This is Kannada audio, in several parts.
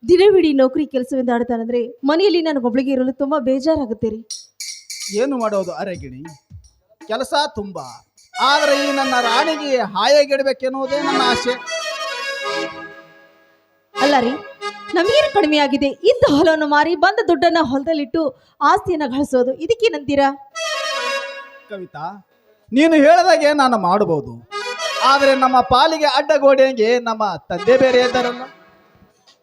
ದಿನವಿಡೀ ನೌಕರಿ ಕೆಲಸದಿಂದ ಆಡ್ತಾನಂದ್ರೆ ಮನೆಯಲ್ಲಿ ನನಗೊಬ್ಳಿಗೆ ಇರಲು ತುಂಬಾ ಬೇಜಾರಾಗುತ್ತೆ ರೀ. ಏನು ಮಾಡೋದು ಅರೆಗಿಣಿ, ಕೆಲಸ ತುಂಬ. ಆದರೆ ಈ ನನ್ನ ರಾಣಿಗೆ ಹಾಯಾಗಿಡ್ಬೇಕೆನ್ನುವುದೇ ನನ್ನ ಆಸೆ. ಅಲ್ಲ ರೀ, ನಮಗೇನು ಕಡಿಮೆ ಆಗಿದೆ? ಇದ್ದ ಹೊಲವನ್ನು ಮಾರಿ ಬಂದ ದುಡ್ಡನ್ನ ಹೊಲದಲ್ಲಿಟ್ಟು ಆಸ್ತಿಯನ್ನ ಗಳಿಸೋದು, ಇದಕ್ಕೇನಂತೀರಾ? ಕವಿತಾ, ನೀನು ಹೇಳಿದಾಗೆ ನಾನು ಮಾಡಬಹುದು. ಆದರೆ ನಮ್ಮ ಪಾಲಿಗೆ ಅಡ್ಡಗೋಡೆಗೆ ನಮ್ಮ ತಂದೆ ಬೇರೆ ಇದ್ದಾರಲ್ಲ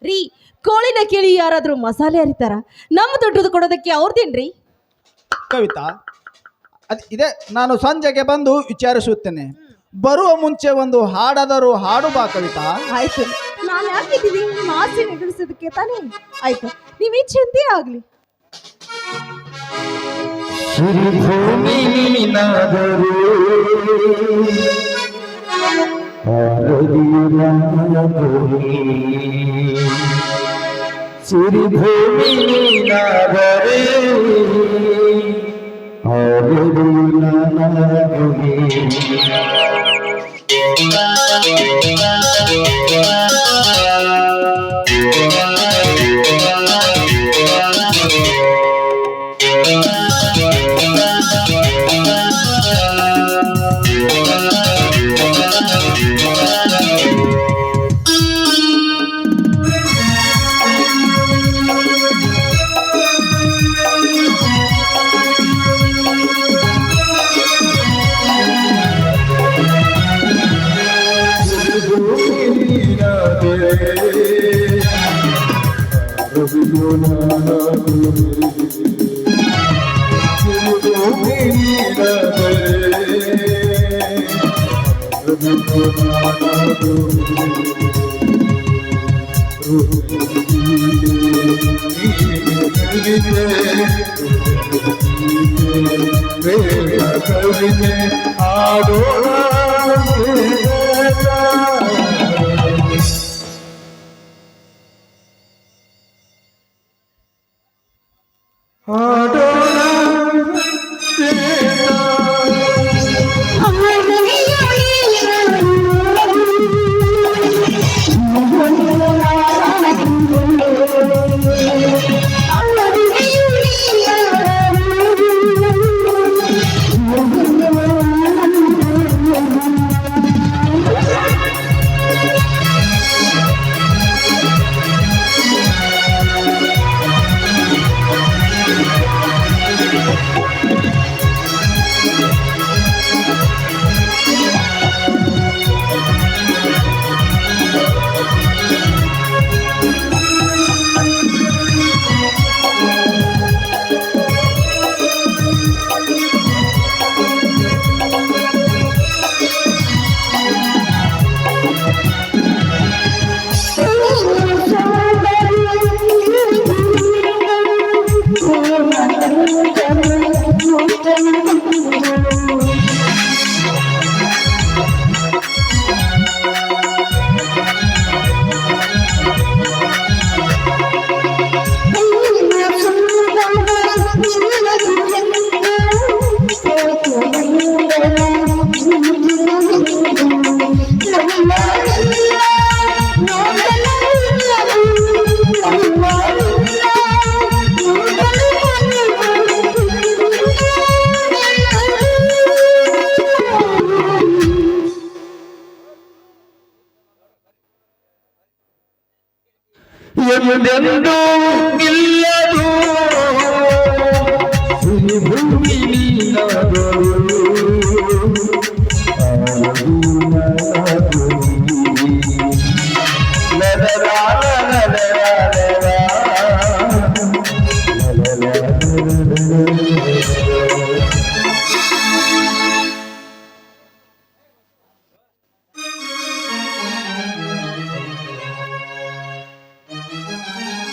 ರೀ. ಕೋಳಿನ ಕೇಳಿ ಯಾರಾದ್ರೂ ಮಸಾಲೆ ಅರಿತಾರ? ನಮ್ಮ ದುಡ್ಡು ಕೊಡೋದಕ್ಕೆ ಅವ್ರದೇನ್ರಿ? ಕವಿತಾ, ಇದೆ, ನಾನು ಸಂಜೆಗೆ ಬಂದು ವಿಚಾರಿಸುತ್ತೇನೆ. ಬರುವ ಮುಂಚೆ ಒಂದು ಹಾಡಾದರೂ ಹಾಡು ಬಾ ಕವಿತಾ. ಆಯ್ತು, ನಾನು ಯಾಕಿದ್ದೀನಿ? ನಿಮ್ಮ ಆಸೆ ನೆಗಡಿಸೋದಕ್ಕೆ ತಾನೇ. ಆಯ್ತು, ನೀವು ಇಚ್ಛೆಂದೇ ಆಗ್ಲಿ. ಎಂದೆಂದೂ ನಿಲ್ಲದು ಭೂಮಿ ನೀನಾದರೂ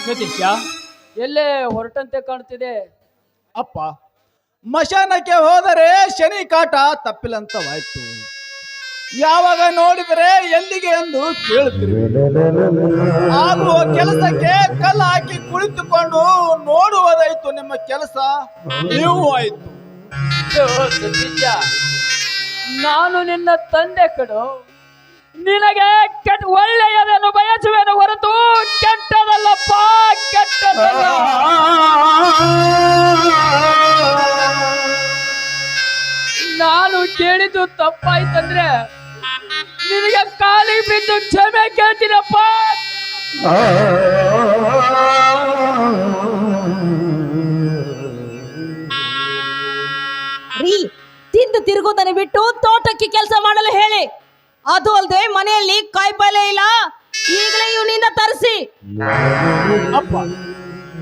ಸತೀಶ, ಎಲ್ಲೇ ಹೊರಟಂತೆ ಕಾಣ್ತಿದೆ. ಅಪ್ಪ, ಮಶಾನಕ್ಕೆ ಹೋದರೆ ಶನಿ ಕಾಟ ತಪ್ಪಿಲ್ಲಂತವಾಯ್ತು. ಯಾವಾಗ ನೋಡಿದರೆ ಎಲ್ಲಿಗೆ ಎಂದು ಕೇಳುತ್ತೀರಿ. ಆಗುವ ಕೆಲಸಕ್ಕೆ ಕಲ್ಲು ಹಾಕಿ ಕುಳಿತುಕೊಂಡು ನೋಡುವುದಾಯ್ತು ನಿಮ್ಮ ಕೆಲಸ. ನೀವು ಆಯ್ತು. ಸತೀಶ, ನಾನು ನಿನ್ನ ತಂದೆ ಕಡು. ನಿನಗೆ ಒಳ್ಳೆಯದನ್ನು ಬಯಸುವೆನು ಹೊರತು ಕೆಟ್ಟದಲ್ಲಪ್ಪ, ಕೆಟ್ಟದಲ್ಲ. ನಾನು ಕೇಳಿದ್ದು ತಪ್ಪಾಯ್ತಂದ್ರೆ ನಿನಗೆ ಕಾಲಿಗೆ ಬಿದ್ದು ಕ್ಷಮೆ ಕೇಳ್ತೀನಪ್ಪ. ರೀ, ತಿಂದು ತಿರುಗೋದನ್ನು ಬಿಟ್ಟು ತೋಟಕ್ಕೆ ಕೆಲಸ ಮಾಡಲು ಹೇಳಿ. ಅದು ಅಲ್ಲದೆ ಮನೆಯಲ್ಲಿ ಕಾಯಿಪಲ್ಯ ಇಲ್ಲ, ಈಗಲೇ ಇವನಿಂದ ತರಿಸಿ. ಅಪ್ಪ,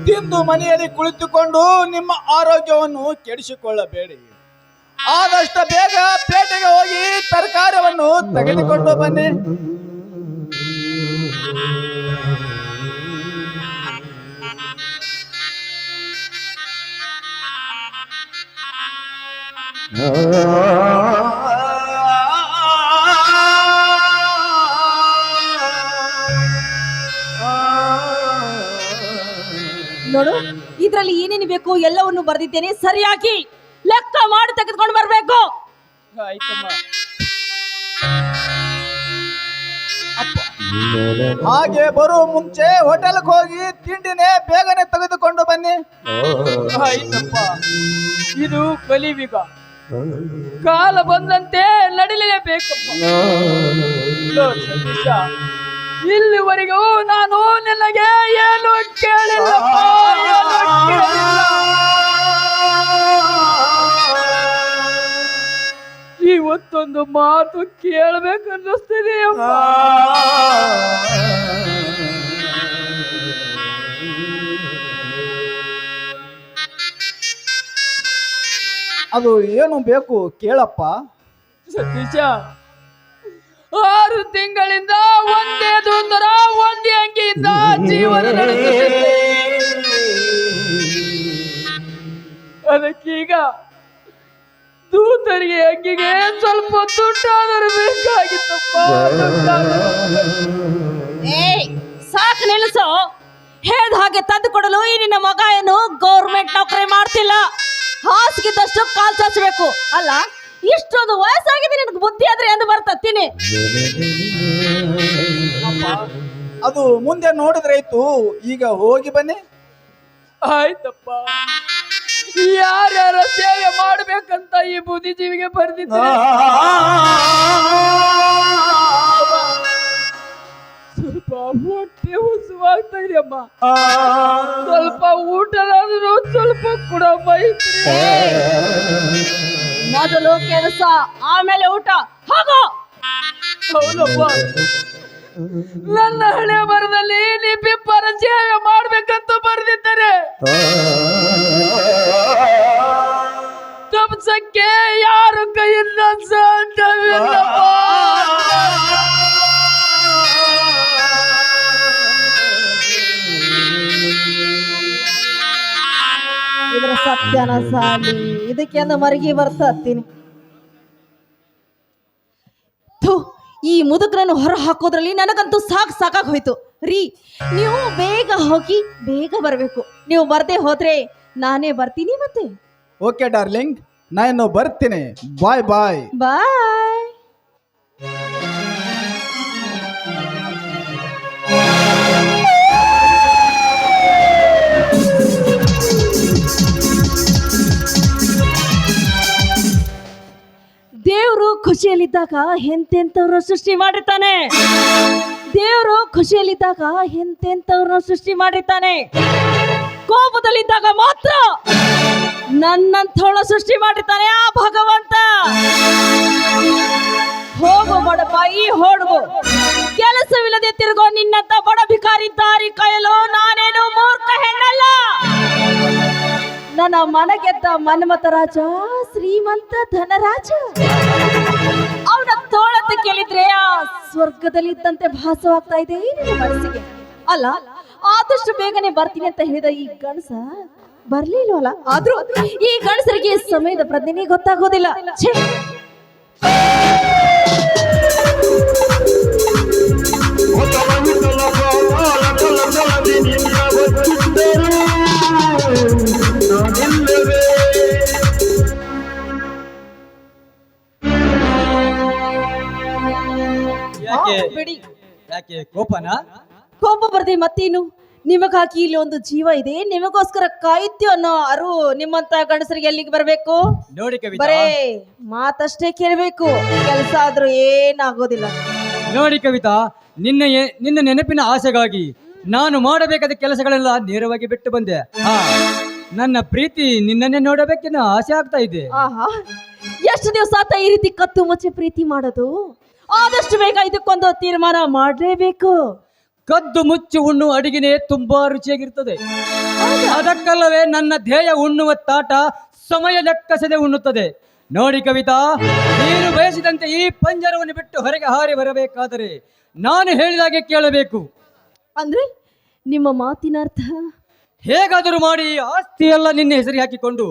ತಿಂದು ಮನೆಯಲ್ಲಿ ಕುಳಿತುಕೊಂಡು ನಿಮ್ಮ ಆರೋಗ್ಯವನ್ನು ಕೆಡಿಸಿಕೊಳ್ಳಬೇಡಿ. ಆದಷ್ಟು ಬೇಗ ಪೇಟೆಗೆ ಹೋಗಿ ತರಕಾರಿಯನ್ನು ತೆಗೆದುಕೊಂಡು ಬನ್ನಿ. ನೋಡು, ಇದ್ರಲ್ಲಿ ಏನೇನು ಬೇಕು ಎಲ್ಲವನ್ನು ಬರೆದಿದ್ದೇನೆ, ಸರಿಯಾಗಿ ಲೆಕ್ಕ ಮಾಡಿ ತೆಗೆದುಕೊಂಡು ಬರ್ಬೇಕು. ಆಯ್ತಮ್ಮ. ಹಾಗೆ ಬರುವ ಮುಂಚೆ ಹೋಟೆಲ್ಗೆ ಹೋಗಿ ತಿಂಡಿನೇ ಬೇಗನೆ ತೆಗೆದುಕೊಂಡು ಬನ್ನಿ. ಆಯ್ತಪ್ಪ. ಇದು ಕಲಿಯುಗ, ಕಾಲ ಬಂದಂತೆ ನಡಿಲೇಬೇಕಪ್ಪ. ಸತೀಶ, ಇಲ್ಲಿವರೆಗೂ ನಾನು ನಿನಗೆ ಏನು ಕೇಳಿಲ್ಲಪ್ಪ, ಏನು ಕೇಳಿಲ್ಲ. ಇವತ್ತೊಂದು ಮಾತು ಕೇಳಬೇಕನ್ನಿಸ್ತಿದೆ ಅಮ್ಮ. ಅದು ಏನು ಬೇಕು ಕೇಳಪ್ಪ. ಸತೀಶ, 6 ತಿಂಗಳಿಂದ ಒಂದೇ ತರ ಒಂದೇ ಅಂಗಿಯಿಂದ ಜೀವನ ನಡೆಸುತ್ತಿದ್ದೆ. ಅದಕ್ಕೀಗ ದೂತರಿಗೆ ಅಂಗಿಗೆ ಸ್ವಲ್ಪ ದುಡ್ಡಾದರೂ ಬೇಕಾಗಿತ್ತಪ್ಪ. ಸಾಕು, ನಿಲ್ಲಿಸು. ಹೇಳ್ದ ಹಾಗೆ ತಂದು ಕೊಡಲು ಈ ನಿನ್ನ ಮಗ ಏನು ಗೌರ್ಮೆಂಟ್ ನೌಕರಿ ಮಾಡ್ತಿಲ್ಲ. ಹಾಸಿಗಿದ್ದಷ್ಟು ಕಾಲ್ ಚಾಚಬೇಕು. ಅಲ್ಲ, ಇಷ್ಟೊಂದು ವಯಸ್ಸಾಗಿದೆ, ನಿನಗೆ ಬುದ್ಧಿ ಆದ್ರೆ ಎಂದು ಬರ್ತತ್ತೀನಿ. ಅದು ಮುಂದೆ ನೋಡಿದ್ರೆ ಇತ್ತು, ಈಗ ಹೋಗಿ ಬನ್ನಿ. ಆಯ್ತಪ್ಪ. ಯಾರ್ಯಾರ ಸೇವೆ ಮಾಡ್ಬೇಕಂತ ಈ ಬುದ್ಧಿಜೀವಿಗೆ ಬರ್ದಿದ್ದೆ. ಸ್ವಲ್ಪ ಹೊಟ್ಟೆ ಹುಸುವಾಗ್ತಾ ಇದೆಯಮ್ಮ. ಸ್ವಲ್ಪ ಊಟದಾದ್ರೂ ಸ್ವಲ್ಪ ಕೂಡ ಬೈತ್ರಿ. ಮೊದಲು ಕೆಲಸ, ಆಮೇಲೆ ಊಟ. ಹೋಗೋ. ಹೌದಪ್ಪ. ನನ್ನ ಹಣೆ ಬರದಲ್ಲಿ ನಿಮ್ಮಿಬ್ಬರ ಸೇವೆ ಮಾಡ್ಬೇಕಂತ ಬರೆದಿದ್ದಾರೆ. ತಪ್ಸಕ್ಕೆ ಯಾರು ಕೈಯಿಂದ ಸಾಧ್ಯವಿಲ್ಲಪ್ಪ. ಇದ್ರ ಸತ್ಯನ ಸಾಲಿ, ಇದಕ್ಕೆಂದು ಮರಗಿ ಬರ್ತತ್ತೀನಿ. ಈ ಮುದುಕರನ್ನು ಹೊರ ಹಾಕೋದ್ರಲ್ಲಿ ನನಗಂತೂ ಸಾಕಾಗಿ ಹೋಯ್ತು. ರೀ, ನೀವು ಬೇಗ ಹೋಗಿ ಬೇಗ ಬರಬೇಕು. ನೀವು ಬರ್ದೇ ಹೋದ್ರೆ ನಾನೇ ಬರ್ತೀನಿ. ಮತ್ತೆ ಓಕೆ ಡಾರ್ಲಿಂಗ್, ನಾನು ಬರ್ತೀನಿ. ಬಾಯ್ ಬಾಯ್. ಬಾಯ್. ದೇವರು ಖುಷಿಯಲ್ಲಿದ್ದಾಗ ಎಂತೆಂಥವ್ರ ಸೃಷ್ಟಿ ಮಾಡಿರ್ತಾನೆ. ದೇವರು ಖುಷಿಯಲ್ಲಿದ್ದಾಗ ಎಂತೆಂಥವ್ರನ್ನ ಸೃಷ್ಟಿ ಮಾಡಿರ್ತಾನೆ. ಕೋಪದಲ್ಲಿದ್ದಾಗ ಮಾತ್ರ ನನ್ನಂಥವಳ ಸೃಷ್ಟಿ ಮಾಡಿರ್ತಾನೆ ಆ ಭಗವಂತ. ಹೋಗು ಬಡಪಾಯಿ, ಹೋಗು. ಕೆಲಸವಿಲ್ಲದೆ ತಿರುಗೋ ನಿನ್ನಂತ ಬಡ ಭಿಕಾರಿ ದಾರಿ ಕಾಯಲು ನಾನೇನು ಮೂರ್ಖ ಹೆಣ್ಣಲ್ಲ. ನನ್ನ ಮನಗೆದ್ದ ಮನ್ಮಥ ರಾಜ, ಶ್ರೀಮಂತ ಧನರಾಜ. ಅವನ ತೋಳತೆ ಕೇಳಿದ್ರೆ ಆ ಸ್ವರ್ಗದಲ್ಲಿದ್ದಂತೆ ಭಾಸವಾಗ್ತಾ ಇದೆ ನಿನ್ನ ಮನಸ್ಸಿಗೆ. ಅಲ್ಲ, ಆದಷ್ಟು ಬೇಗನೆ ಬರ್ತೀನಿ ಅಂತ ಹೇಳಿದ ಈ ಗಣಸ ಬರ್ಲಿಲ್ವಲ್ಲ. ಆದ್ರೂ ಈ ಗಣಸರಿಗೆ ಸಮಯದ ಪ್ರಜ್ಞೆ ಗೊತ್ತಾಗೋದಿಲ್ಲ. ಛೇ, ಯಾಕೆ? ಬಿಡಿ, ಯಾಕೆ ಕೋಪನ? ಕೋಪ ಬರ್ದೆ ಮತ್ತೇನು? ನಿಮಗಾಗಿ ಇಲ್ಲಿ ಒಂದು ಜೀವ ಇದೆ, ನಿಮಗೋಸ್ಕರ ಕಾಯ್ತು ಅನ್ನೋ ಅರು ನಿಮ್ಮಂತ ಗಂಡಸರಿಗೆ ಎಲ್ಲಿಗೆ ಬರ್ಬೇಕು? ನೋಡಿ ಕವಿತಾ, ಬರೇ ಮಾತಷ್ಟೇ ಕೇಳ್ಬೇಕು, ಕೆಲಸ ಆದ್ರೂ ಏನಾಗೋದಿಲ್ಲ. ನೋಡಿ ಕವಿತಾ, ನಿನ್ನ ನೆನಪಿನ ಆಸೆಗಾಗಿ ನಾನು ಮಾಡಬೇಕಾದ ಕೆಲಸಗಳೆಲ್ಲ ನೇರವಾಗಿ ಬಿಟ್ಟು ಬಂದೆ. ಹಾ, ನನ್ನ ಪ್ರೀತಿ ನಿನ್ನನ್ನೇ ನೋಡಬೇಕೆನ್ನೋ ಆಸೆ ಆಗ್ತಾ ಇದೆ. ಆಹಾ, ಎಷ್ಟು ದಿವಸ ಆತ ಈ ರೀತಿ ಕತ್ತು ಮುಚ್ಚಿ ಪ್ರೀತಿ ಮಾಡೋದು? ಆದಷ್ಟು ಬೇಗ ಇದಕ್ಕೊಂದು ತೀರ್ಮಾನ ಮಾಡ್ಲೇಬೇಕು. ಕದ್ದು ಮುಚ್ಚಿ ಉಣ್ಣುವ ಅಡಿಗೆನೇ ತುಂಬಾ ರುಚಿಯಾಗಿರ್ತದೆ. ಅದಕ್ಕಲ್ಲವೇ ನನ್ನ ಧ್ಯೇಯ ಉಣ್ಣುವ ತಾಟ ಸಮಯ ಲೆಕ್ಕಿಸದೆ ಉಣ್ಣುತ್ತದೆ. ನೋಡಿ ಕವಿತಾ, ನೀನು ಬಯಸಿದಂತೆ ಈ ಪಂಜರವನ್ನು ಬಿಟ್ಟು ಹೊರಗೆ ಹಾರಿ ಬರಬೇಕಾದರೆ ನಾನು ಹೇಳಿದಾಗೆ ಕೇಳಬೇಕು. ಅಂದ್ರೆ ನಿಮ್ಮ ಮಾತಿನ ಅರ್ಥ? ಹೇಗಾದರೂ ಮಾಡಿ ಆಸ್ತಿ ಎಲ್ಲ ನಿನ್ನ ಹೆಸರಿಗೆ ಹಾಕಿಕೊಂಡು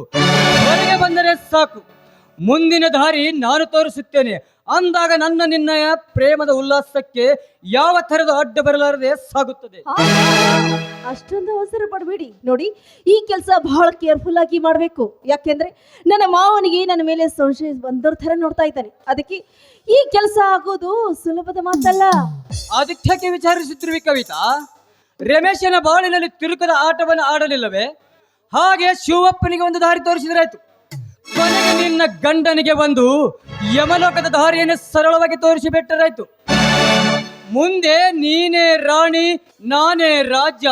ಹೊರಗೆ ಬಂದರೆ ಸಾಕು. ಮುಂದಿನ ದಾರಿ ನಾನು ತೋರಿಸುತ್ತೇನೆ. ಅಂದಾಗ ನನ್ನ ನಿನ್ನಯ ಪ್ರೇಮದ ಉಲ್ಲಾಸಕ್ಕೆ ಯಾವ ತರದ ಅಡ್ಡ ಬರಲಾರದೆ ಸಾಗುತ್ತದೆ. ಅಷ್ಟೊಂದು ಅವಸರ ಪಡಬೇಡಿ. ನೋಡಿ, ಈ ಕೆಲಸ ಬಹಳ ಕೇರ್ಫುಲ್ ಆಗಿ ಮಾಡಬೇಕು. ಯಾಕೆಂದ್ರೆ ನನ್ನ ಮಾವನಿಗೆ ನನ್ನ ಮೇಲೆ ಸಂಶಯ ಬಂದವ್ರ ತರ ನೋಡ್ತಾ ಇದ್ದಾನೆ. ಅದಕ್ಕೆ ಈ ಕೆಲಸ ಆಗೋದು ಸುಲಭದ ಮಾತಲ್ಲ. ಅದಕ್ಕೆ ವಿಚಾರಿಸುತ್ತಿರುವಿ ಕವಿತಾ. ರಮೇಶನ ಬಾಳಿನಲ್ಲಿ ತಿರುಕದ ಆಟವನ್ನು ಆಡಲಿಲ್ಲವೇ? ಹಾಗೆ ಶಿವಪ್ಪನಿಗೆ ಒಂದು ದಾರಿ ತೋರಿಸಿದ್ರಾಯ್ತು. ಕೊನೆಗೆ ನಿನ್ನ ಗಂಡನಿಗೆ ಬಂದು ಯಮಲೋಕದ ದಾರಿಯನ್ನು ಸರಳವಾಗಿ ತೋರಿಸಿಬಿಟ್ಟರಾಯ್ತು. ಮುಂದೆ ನೀನೇ ರಾಣಿ, ನಾನೇ ರಾಜ್ಯ.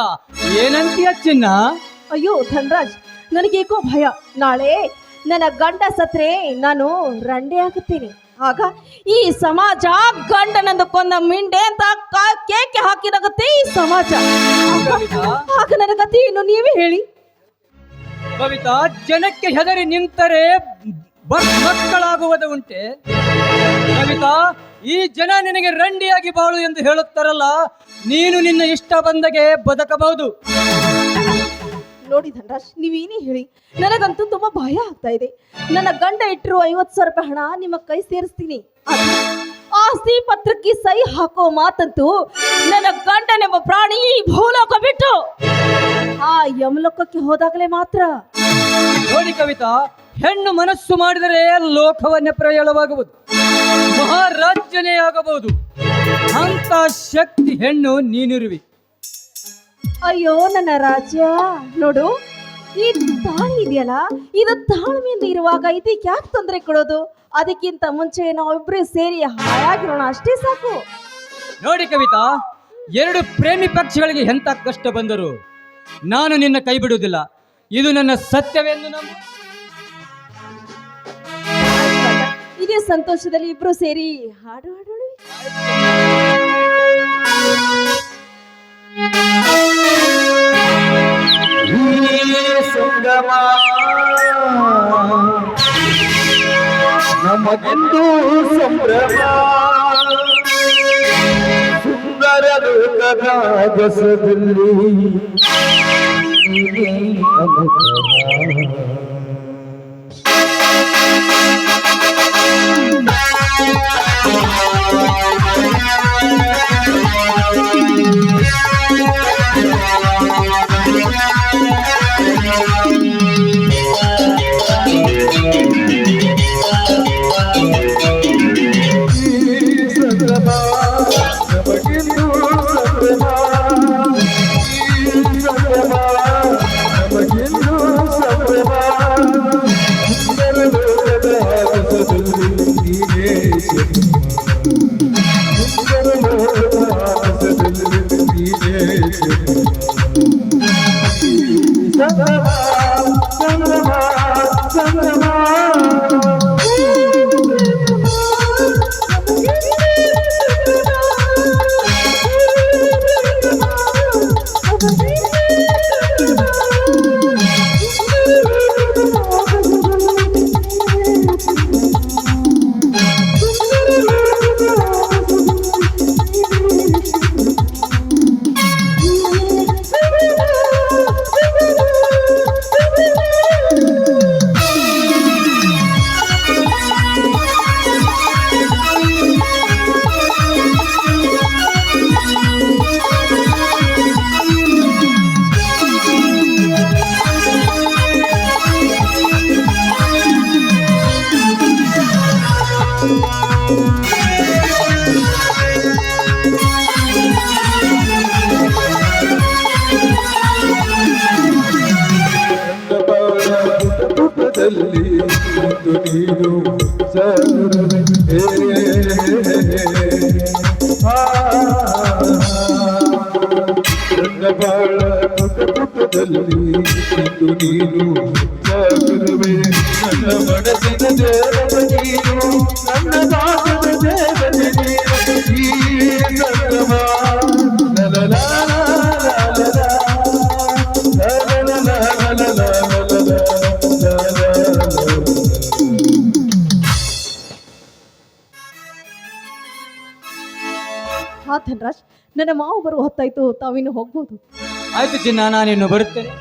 ಏನಂತೀಯ ಚಿನ್ನ? ಅಯ್ಯೋ ಧನ್ರಾಜ್, ನನಗೇಕೋ ಭಯ. ನಾಳೆ ನನ್ನ ಗಂಡ ಸತ್ರೆ ನಾನು ರಂಡೆ ಆಗುತ್ತೇನೆ. ಆಗ ಈ ಸಮಾಜ ಗಂಡನಂದು ಕೊಂದ ಮಿಂಡೆ ಅಂತ ಕೇಕೆ ಹಾಕಿದಾಗುತ್ತೆ ಈ ಸಮಾಜ. ಆಗ ನನ್ನ ಗತಿ ಏನು ನೀವೇ ಹೇಳಿ. ಕವಿತಾ, ಜನಕ್ಕೆ ಹೆದರಿ ನಿಂತರೆ ಮಕ್ಕಳಾಗುವುದು ಉಂಟೆ. ಕವಿತಾ, ಈ ಜನ ನಿನಗೆ ರಂಡಿಯಾಗಿ ಬಾಳು ಎಂದು ಹೇಳುತ್ತಾರಲ್ಲ, ನೀನು ನಿನ್ನ ಇಷ್ಟ ಬಂದಗೆ ಬದುಕಬಹುದು. ನೋಡಿ ಧನ್ರಾಜ್, ನೀವೇನೇ ಹೇಳಿ, ನನಗಂತೂ ತುಂಬಾ ಭಯ ಆಗ್ತಾ ಇದೆ. ನನ್ನ ಗಂಡ ಇಟ್ಟಿರುವ 50,000 ರೂಪಾಯಿ ಹಣ ನಿಮ್ಮ ಕೈ ಸೇರಿಸ್ತೀನಿ. ಆಸ್ತಿ ಪತ್ರಕ್ಕೆ ಸಹಿ ಹಾಕೋ ಮಾತಂತೂ ನನ್ನ ಗಂಡನೆಂಬ ಪ್ರಾಣಿ ಈ ಭೂಲೋಕ ಬಿಟ್ಟು ಆ ಯಮಲೋಕಕ್ಕೆ ಹೋದಾಗಲೇ ಮಾತ್ರ. ನೋಡಿ ಕವಿತಾ, ಹೆಣ್ಣು ಮನಸ್ಸು ಮಾಡಿದರೆ ಲೋಕವನ್ನೇ ಪ್ರಯಾಣವಾಗುವುದು, ಮಹಾರಾಜ್ಯನೇ ಆಗಬಹುದು. ಅಂತ ಶಕ್ತಿ ಹೆಣ್ಣು ನೀನಿರುವಿ. ಅಯ್ಯೋ ನನ್ನ ರಾಜ್ಯ, ನೋಡು ಈ ತಾಳಿ ಇದೆಯಲ್ಲ, ಇದು ತಾಳ್ಮೆಯಿಂದ ಇರುವಾಗ ಇದಕ್ಕೆ ಯಾಕೆ ತೊಂದರೆ ಕೊಡೋದು? ಅದಕ್ಕಿಂತ ಮುಂಚೆ ನಾವಿಬ್ರು ಸೇರಿ ಹಾಯಾಗಿರೋಣ, ಅಷ್ಟೇ ಸಾಕು. ನೋಡಿ ಕವಿತಾ, ಎರಡು ಪ್ರೇಮಿ ಪಕ್ಷಿಗಳಿಗೆ ಎಂತ ಕಷ್ಟ ಬಂದರು ನಾನು ನಿನ್ನ ಕೈ ಬಿಡುವುದಿಲ್ಲ. ಇದು ನನ್ನ ಸತ್ಯವೆಂದು ನಂಬು. ಇದೇ ಸಂತೋಷದಲ್ಲಿ ಇಬ್ರು ಸೇರಿ ಹಾಡು ಹಾಡೋಣ. ಸಂಗಮ ನಮಗೆಂದು ಸಂಭ್ರಮ, ಸುಂದರ ಲೋಕದ ಬಸದಲ್ಲಿ ನೀನೇ ಅನುಪಮ. ಇಂದು ನೀನು ಮುದ್ದಾಗಿರುವೆ. ನನ್ನ ಮನಸ್ಸಿನ ದೇವತೆ ನೀನು, ನನ್ನ ದಾಸದ ದೇವತೆ ನೀನು. ಈ ಸಂಗಮ ಲಲಲಾ ಲಲಲಾ ಲಲಲಾ ಲಲಲಾ ಲಲಲಾ. ಹಾ ಧನರಾಜ್, ನನ್ನ ಮಾವು ಬರುವ ಹೊತ್ತಾಯ್ತು, ತಾವಿನ್ನು ಹೋಗ್ಬೋದು. ಆಯ್ತು ಚಿನ್ನ, ನಾನಿನ್ನು ಬರುತ್ತೇನೆ.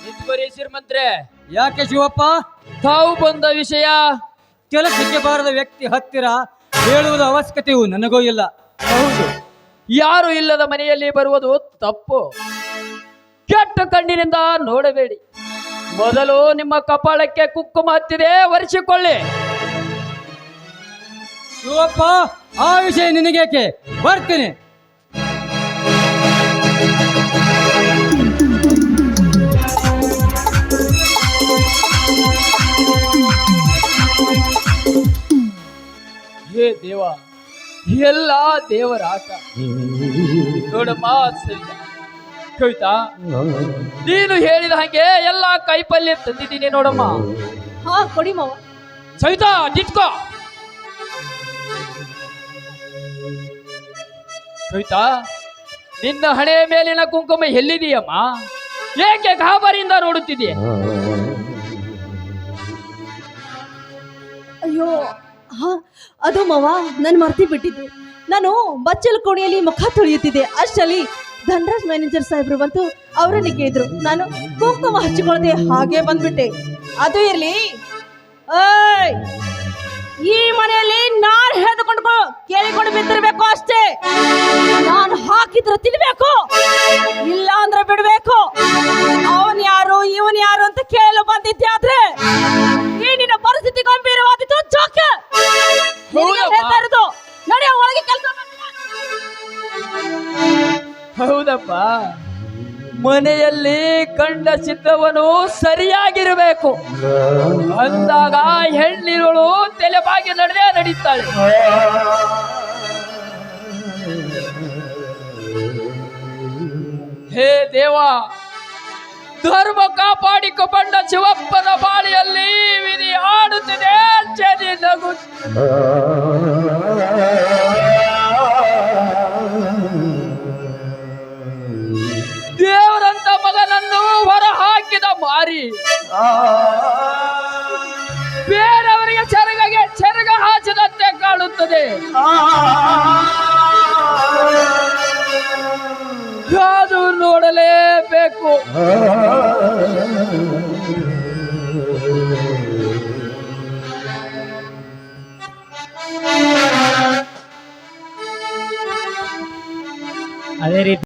ನಿಂತ್ಕೊರಿ ಶ್ರೀಮಂತ್ರೆ. ಯಾಕೆ ಶಿವಪ್ಪ? ತಾವು ಬಂದ ವಿಷಯ ಕೆಲಸಕ್ಕೆ ಬಾರದ ವ್ಯಕ್ತಿ ಹತ್ತಿರ ಹೇಳುವುದ ಅವಶ್ಯಕತೆಯು ನನಗೂ ಇಲ್ಲ. ಹೌದು, ಯಾರು ಇಲ್ಲದ ಮನೆಯಲ್ಲಿ ಬರುವುದು ತಪ್ಪು. ಕೆಟ್ಟ ಕಣ್ಣಿನಿಂದ ನೋಡಬೇಡಿ. ಮೊದಲು ನಿಮ್ಮ ಕಪಾಳಕ್ಕೆ ಕುಂಕುಮ ಹತ್ತಿದೆ, ಒರೆಸಿಕೊಳ್ಳಿ. ಶಿವಪ್ಪ, ಆ ವಿಷಯ ನಿನಗೇಕೆ? ಬರ್ತೀನಿ. ಹೇ ದೇವ, ಎಲ್ಲ ದೇವರ ಆಟ. ನೋಡಮ್ಮ ಸವಿತಾ, ಕವಿತಾ, ನೀನು ಹೇಳಿದ ಹಾಗೆ ಎಲ್ಲ ಕೈಪಲ್ಯ ತಂದಿದ್ದೀನಿ ನೋಡಮ್ಮ. ಹಾ ಕೊಡಿ ಮಾವ. ಸವಿತಾ, ನಿಂತ್ಕೋ. ಕವಿತಾ, ನಿನ್ನ ಹಣೆ ಮೇಲಿನ ಕುಂಕುಮ ಎಲ್ಲಿದೆಯಮ್ಮ? ಏಕೆ ಗಾಬರಿಯಿಂದ ನೋಡುತ್ತಿದೆಯಾ? ಅಯ್ಯೋ, ಹಾ ಅದು ಮಾವ, ನಾನು ಮರ್ತಿ ಬಿಟ್ಟಿದ್ದೆ. ನಾನು ಬಚ್ಚಲ ಕೋಣೆಯಲ್ಲಿ ಮುಖ ತೊಳೆಯುತ್ತಿದ್ದೆ. ಅಷ್ಟರಲ್ಲಿ ಧನರಾಜ್ ಮ್ಯಾನೇಜರ್ ಸಾಹೇಬ್ರು ಬಂತು. ಅವರನ್ನೇ ಕೇಳಿದ್ರು. ನಾನು ಕುಂಕುಮ ಹಚ್ಚಿಕೊಳ್ಳದೆ ಹಾಗೆ ಬಂದ್ಬಿಟ್ಟೆ. ಅದು ಇರ್ಲಿ, ಏಯ್, ಈ ಮನೆಯಲ್ಲಿ ನಾನು ಹೇಳಿಕೊಂಡು ಕೇಳಿಕೊಂಡು ಬಿದ್ದಿರ್ಬೇಕು ಅಷ್ಟೇ. ನಾನು ಹಾಕಿದ್ರೆ ತಿನ್ಬೇಕು, ಇಲ್ಲ ಅಂದ್ರೆ ಬಿಡ್ಬೇಕು. ಅವನ್ ಯಾರು ಇವನ್ ಯಾರು ಅಂತ ಕೇಳಲು ಬಂದಿದ್ದೆ. ಆದ್ರೆ ಈ ನಿನ್ನ ಪರಿಸ್ಥಿತಿ ಗಂಭೀರವಾದಿತ್ತು. ಜೋಕ ಹೇಳ್ತಾ ಇರೋದು ನಡೆಯ ಒಳಗೆ ಕೆಲಸ. ಹೌದಪ್ಪ, ಮನೆಯಲ್ಲಿ ಗಂಡ ಸಿದ್ಧವನು ಸರಿಯಾಗಿರಬೇಕು. ಅಂದಾಗ ಹೆಣ್ಣಿರುಳು ತಲೆಬಾಗಿ ನಡೆದೇ ನಡೀತಾಳೆ. ಹೇ ದೇವ, ಧರ್ಮ ಕಾಪಾಡಿಕೊ ಬಂದ ಶಿವಪ್ಪನ ಬಾಳಿಯಲ್ಲಿ ವಿಧಿ ಆಡುತ್ತಿದೆ. ಚಳಿ ನಗು ದೇವರಂತ ಮಗನನ್ನು ಹೊರ ಹಾಕಿದ ಮಾರಿ ಬೇರೆಯವರಿಗೆ ಚೆರಗ ಹಾಚಿದಂತೆ ಕಾಣುತ್ತದೆ. ಅದು ನೋಡಲೇಬೇಕು. ಅದೇ ರೀತಿ